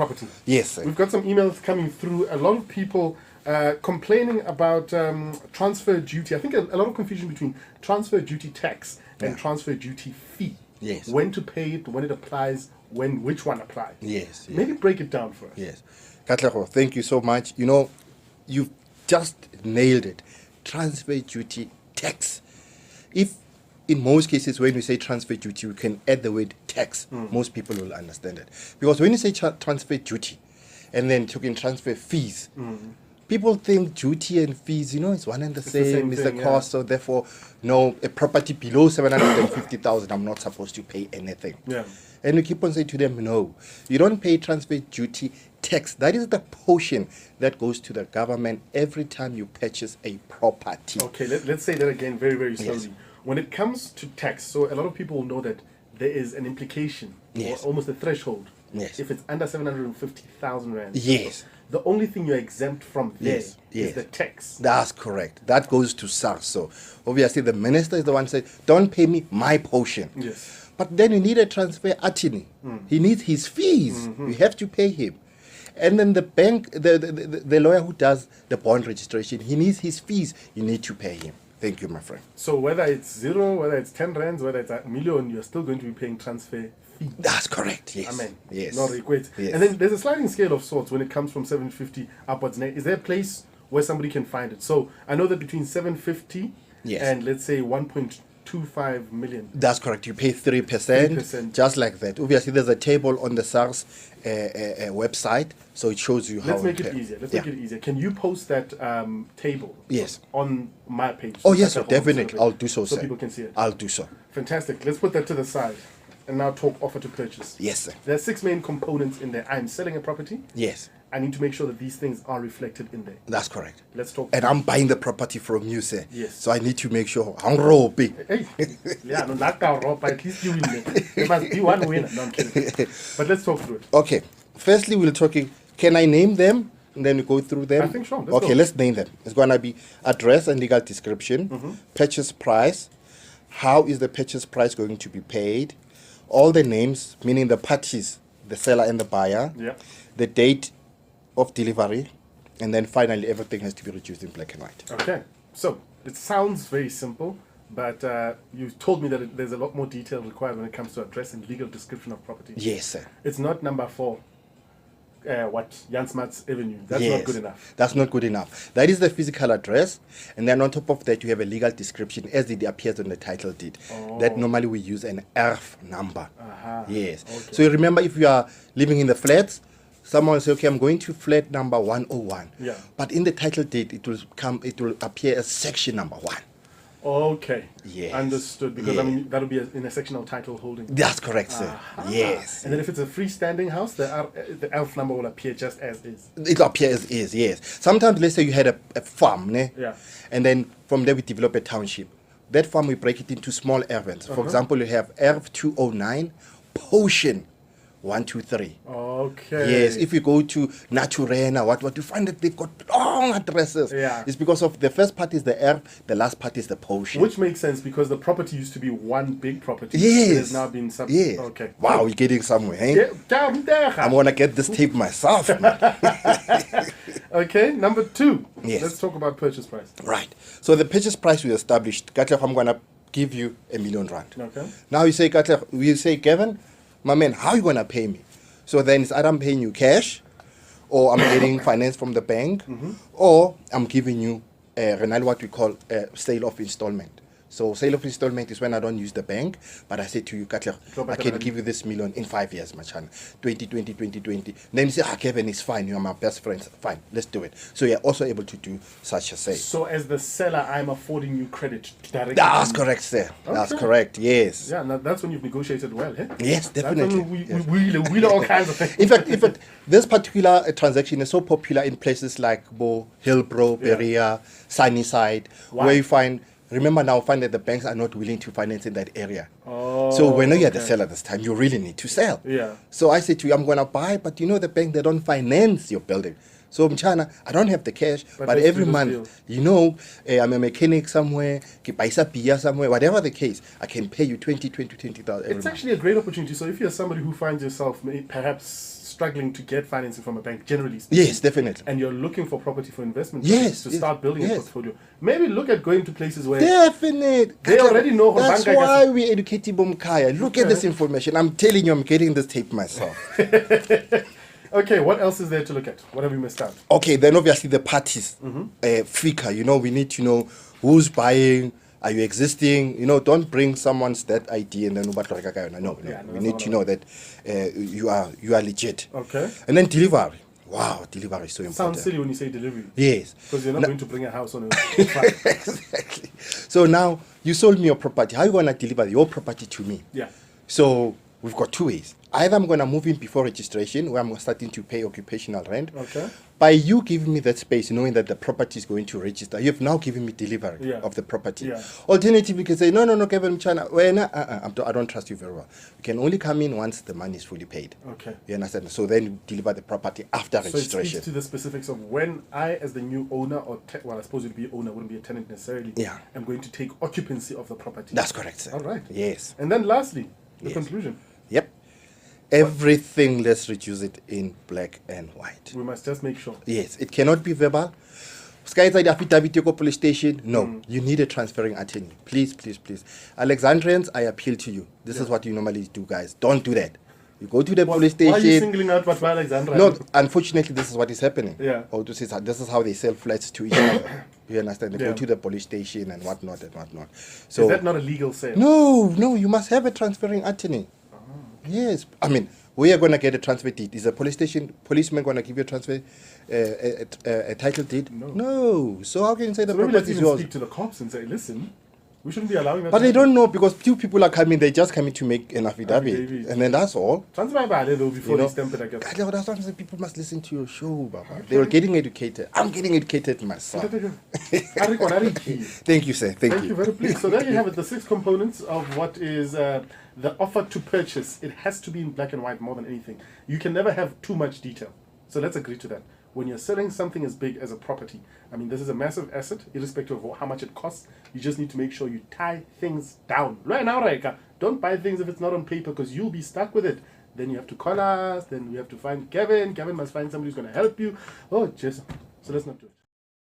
property. Yes, sir. We've got some emails coming through. A lot of people complaining about transfer duty. I think a lot of confusion between transfer duty tax and transfer duty fee. Yes. When to pay it, when it applies, which one applies. Yes. Maybe break it down for us. Yes. Katlego, thank you so much. You know, you've just nailed it. Transfer duty tax. If in most cases when we say transfer duty, you can add the word tax. Most people will understand it. Because when you say transfer duty and then talking transfer fees, people think duty and fees, it's one and the same. It's the cost. So therefore, no, a property below 750,000, I'm not supposed to pay anything. Yeah. And we keep on saying to them, no, you don't pay transfer duty tax. That is the portion that goes to the government every time you purchase a property. Okay, let's say that again very, very slowly. Yes. When it comes to tax, so a lot of people know that there is an implication, Yes. or almost a threshold. Yes. If it's under 750,000 rand. Yes. The only thing you're exempt from there Yes, yes. is the tax. That's correct. That goes to SARS. So obviously the minister is the one saying, don't pay me my portion. Yes. But then you need a transfer attorney. He needs his fees. You have to pay him. And then the bank, the lawyer who does the bond registration, he needs his fees. You need to pay him. Thank you, my friend. So whether it's 0, whether it's 10 rands, whether it's a million, you're still going to be paying transfer fee. That's correct. Yes. Amen. Yes. Not request. Yes. And then there's a sliding scale of sorts when it comes from 750 upwards. Now, is there a place where somebody can find it? So I know that between 750 Yes. and let's say 1.25 million. That's correct. You pay 3%, 3%. just like that. Obviously, there's a table on the SARS website, so it shows you how. Let's make to it pay. easier. Let's Yeah. make it easier. Can you post that table? Yes. On my page? Oh, So yes, that sir, definitely. I'll I'll do so, so sir. people can see it. I'll do so. Fantastic. Let's put that to the side and now talk offer to purchase. Yes, sir. There are 6 main components in there. I'm selling a property. Yes, I need to make sure that these things are reflected in there. that's correct. Let's talk. And I'm buying the property from you, sir. Yes. So I need to make sure I'm ropey. Hey, yeah, no, knock down rope. At least you win there. There must be one winner. No, I'm kidding. But let's talk through it. Okay. Firstly, we're talking. Can I name them? And then we go through them. I think sure. Let's Okay, go. let's name them. It's gonna be address and legal description, purchase price. How is the purchase price going to be paid? All the names, meaning the parties, the seller and the buyer. Yeah. The date of delivery, and then finally everything has to be reduced in black and white. Okay. So it sounds very simple, but you told me that there's a lot more detail required when it comes to address and legal description of property. Yes, sir. It's not number 4. Jan Smart's Avenue. That's Yes. not good enough. That's not good enough. That is the physical address, and then on top of that, you have a legal description as it appears on the title deed. That normally we use an ERF number. Yes. Okay. So you remember, if you are living in the flats, someone will say, okay, I'm going to flat number 101. Yeah. But in the title deed, it will appear as section number 1. Okay. Yes. Understood. Because Yeah. I mean that'll be in a sectional title holding. That's correct, sir. Yes. And then if it's a freestanding house, the ELF number will appear just as is. It appears is, yes. Sometimes, let's say you had a farm, ne? Yeah. And then from there we develop a township. That farm, we break it into small ervens. For example, you have ERV 209, Potion 123. Okay. Yes, if you go to Naturena, what you find that they've got long addresses. Yeah. It's because of the first part is the ERV, the last part is the Potion. Which makes sense because the property used to be one big property. Yes. It has now been Yes. Okay. Wow, you're getting somewhere, eh? Yeah, down there. I'm gonna get this tape myself, man. Okay, number 2. Yes. Let's talk about purchase price. Right. So the purchase price we established, Katlego, I'm gonna give you R1 million. Okay. Now you say, Katlego, you say, Kevin, my man, how are you gonna pay me? So then it's either I'm paying you cash, or I'm getting finance from the bank, or I'm giving you what we call sale of installment. So sale of installment is when I don't use the bank, but I say to you, Katlego, I can give you this million in 5 years, Machana. 2020. Then you say, Kevin, it's fine. You are my best friend. Fine, let's do it. So you're also able to do such a sale. So as the seller, I'm affording you credit directly. That's correct, sir. That's Okay. correct, yes. Yeah, now that's when you've negotiated well, eh? Yes, That's definitely. when we Yes. wheel all kinds of things. In fact, this particular transaction is so popular in places like Bo, Hillbrow, Yeah. Berea, Sunnyside, Why? where you find that the banks are not willing to finance in that area. Oh, So when you're the okay. seller this time, you really need to sell. Yeah. So I say to you, I'm going to buy, but the bank, they don't finance your building. So Mchana, I don't have the cash, But but let's every do this month, I'm a mechanic somewhere, Kipaisa somewhere, whatever the case, I can pay you 20,000 every It's month. actually a great opportunity. So if you're somebody who finds yourself perhaps struggling to get financing from a bank, generally speaking. Yes, definitely. And you're looking for property for investment Yes, to yes, start building a yes. portfolio. Maybe look at going to places where Definite. They already know That's Banka why we educate Bomkaya. Look at this information. I'm telling you, I'm getting this tape myself. Okay, what else is there to look at? What have we missed out? Okay, then obviously the parties. Fika, we need to know who's buying. Are you existing? Don't bring someone's that idea and then no. Yeah, We need to know that you are legit. Okay. And then delivery. Wow, delivery is so important. Sounds silly when you say delivery. Yes. Because you're not going to bring a house on a truck. Exactly. So now you sold me your property. How are you gonna deliver your property to me? Yeah. So we've got two ways. Either I'm gonna move in before registration, where I'm starting to pay occupational rent. Okay. By you giving me that space, knowing that the property is going to register, you have now given me delivery of the property. Yeah. Alternatively, you can say, no, Kevin China, I don't trust you very well. You can only come in once the money is fully paid. Okay. You understand? So then you deliver the property after So it registration. speaks to the specifics of when I, as the new owner, or I suppose you'd be owner, wouldn't be a tenant necessarily. Yeah. I'm going to take occupancy of the property. That's correct, sir. All right. Yes. And then lastly, the Yes. conclusion. Yep. Everything, let's reduce it in black and white. We must just make sure. Yes, it cannot be verbal. Sky inside affidavit to go police station. No, you need a transferring attorney. Please, please, please. Alexandrians, I appeal to you. This is what you normally do, guys. Don't do that. You go to the police Why are you station. singling out Batwa Alexandra? No, unfortunately, this is what is happening. Yeah. Or this is how they sell flats to each other. You understand? They Yeah. go to the police station and whatnot and whatnot. So Is that not a legal sale? no, you must have a transferring attorney. Yes, I mean, we are going to get a transfer deed. Is a policeman going to give you a transfer, a title deed? No. So how can you say the So maybe let's property is even yours? speak to the cops and say, listen, we shouldn't be allowing that. But to they happen. don't know because two people are coming. They're just coming to make an affidavit, Affidavit. and then that's all. Transfer by though before You know? they stamp it, I guess. That's what I'm saying. People must listen to your show, Baba. They were getting educated. I'm getting educated myself. Thank you, sir. Thank Thank you. you, very pleased. So there you have it, the 6 components of what is the offer to purchase. It has to be in black and white more than anything. You can never have too much detail. So let's agree to that. When you're selling something as big as a property, I mean, this is a massive asset, irrespective of how much it costs. You just need to make sure you tie things down. Right now, Raika, don't buy things if it's not on paper because you'll be stuck with it. Then you have to call us. Then we have to find Kevin. Kevin must find somebody who's going to help you. Oh, just so let's not do it.